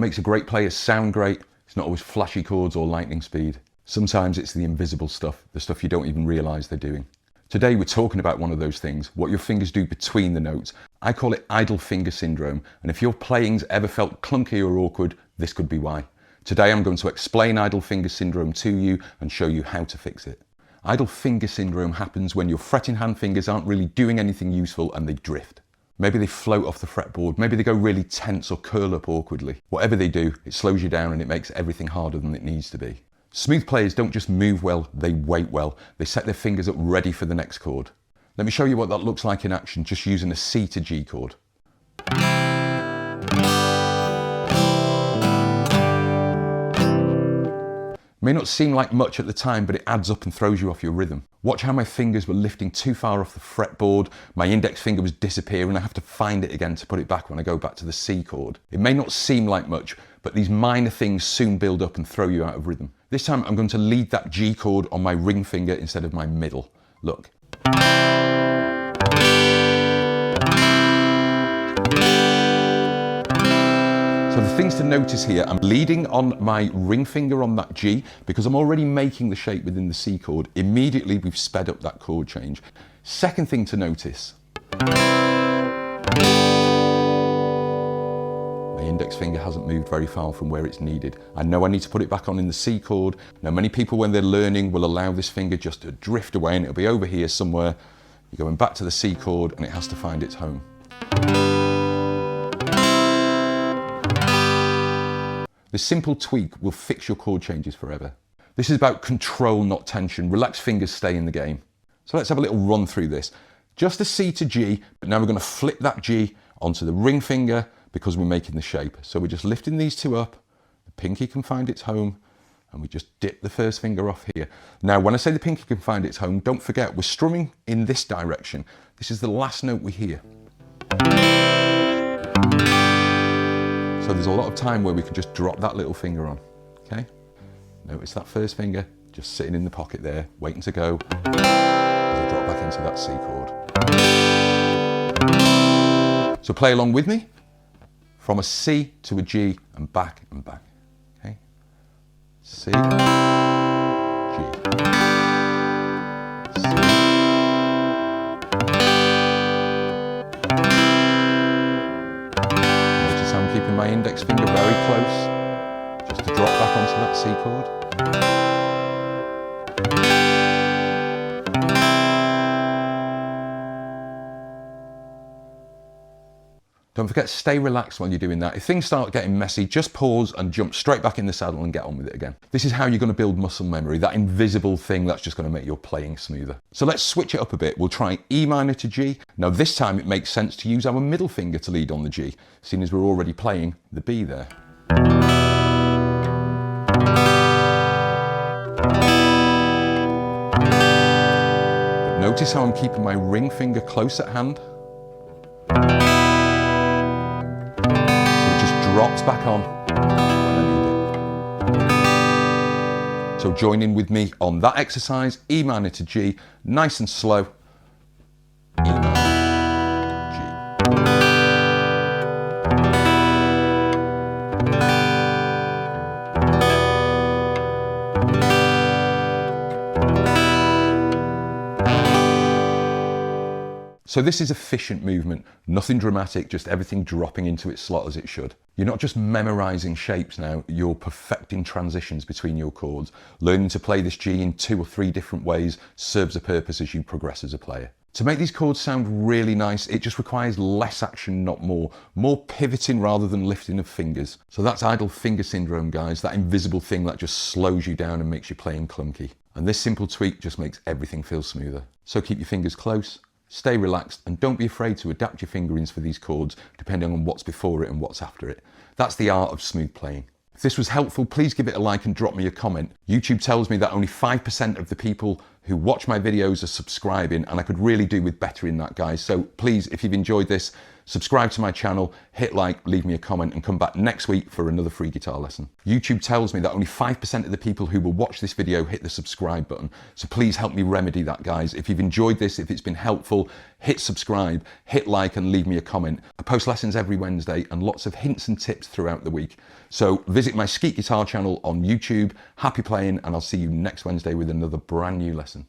what makes a great player sound great, it's not always flashy chords or lightning speed. Sometimes it's the invisible stuff, the stuff you don't even realise they're doing. Today we're talking about one of those things, what your fingers do between the notes. I call it idle finger syndrome, and if your playing's ever felt clunky or awkward, this could be why. Today I'm going to explain idle finger syndrome to you and show you how to fix it. Idle finger syndrome happens when your fretting hand fingers aren't really doing anything useful and they drift. Maybe they float off the fretboard, maybe they go really tense or curl up awkwardly. Whatever they do, it slows you down and it makes everything harder than it needs to be. Smooth players don't just move well, they wait well. They set their fingers up ready for the next chord. Let me show you what that looks like in action, just using a C to G chord. May not seem like much at the time, but it adds up and throws you off your rhythm. Watch how my fingers were lifting too far off the fretboard, my index finger was disappearing, I have to find it again to put it back when I go back to the C chord. It may not seem like much, but these minor things soon build up and throw you out of rhythm. This time I'm going to lead that G chord on my ring finger instead of my middle. Look. So the things to notice here, I'm leading on my ring finger on that G because I'm already making the shape within the C chord. Immediately we've sped up that chord change. Second thing to notice, my index finger hasn't moved very far from where it's needed. I know I need to put it back on in the C chord. Now many people when they're learning will allow this finger just to drift away and it'll be over here somewhere. You're going back to the C chord and it has to find its home. This simple tweak will fix your chord changes forever. This is about control, not tension. Relaxed fingers stay in the game. So let's have a little run through this. Just a C to G, but now we're going to flip that G onto the ring finger because we're making the shape. So we're just lifting these two up, the pinky can find its home, and we just dip the first finger off here. Now when I say the pinky can find its home, don't forget we're strumming in this direction. This is the last note we hear. So there's a lot of time where we can just drop that little finger on, okay? Notice that first finger just sitting in the pocket there, waiting to go as I drop back into that C chord. So play along with me, from a C to a G and back, okay? C, G, C. Keeping my index finger very close, just to drop back onto that C chord. Don't forget, stay relaxed while you're doing that. If things start getting messy, just pause and jump straight back in the saddle and get on with it again. This is how you're going to build muscle memory, that invisible thing that's just going to make your playing smoother. So let's switch it up a bit. We'll try E minor to G. Now this time it makes sense to use our middle finger to lead on the G, seeing as we're already playing the B there. But notice how I'm keeping my ring finger close at hand. Drops back on when I need it. So join in with me on that exercise, E minor to G, nice and slow. E minor, G. So this is efficient movement, nothing dramatic, just everything dropping into its slot as it should. You're not just memorizing shapes now, you're perfecting transitions between your chords. Learning to play this G in 2 or 3 different ways serves a purpose as you progress as a player. To make these chords sound really nice, it just requires less action, not more. More pivoting rather than lifting of fingers. So that's idle finger syndrome, guys, that invisible thing that just slows you down and makes your playing clunky. And this simple tweak just makes everything feel smoother. So keep your fingers close, stay relaxed, and don't be afraid to adapt your fingerings for these chords depending on what's before it and what's after it. That's the art of smooth playing. If this was helpful, please give it a like and drop me a comment. YouTube tells me that only 5% of the people who watch my videos are subscribing, and I could really do with bettering that, guys. So please, if you've enjoyed this, subscribe to my channel, hit like, leave me a comment, and come back next week for another free guitar lesson. YouTube tells me that only 5% of the people who will watch this video hit the subscribe button. So please help me remedy that, guys. If you've enjoyed this, if it's been helpful, hit subscribe, hit like, and leave me a comment. I post lessons every Wednesday and lots of hints and tips throughout the week. So visit my Skeet Guitar channel on YouTube. Happy playing, and I'll see you next Wednesday with another brand new lesson.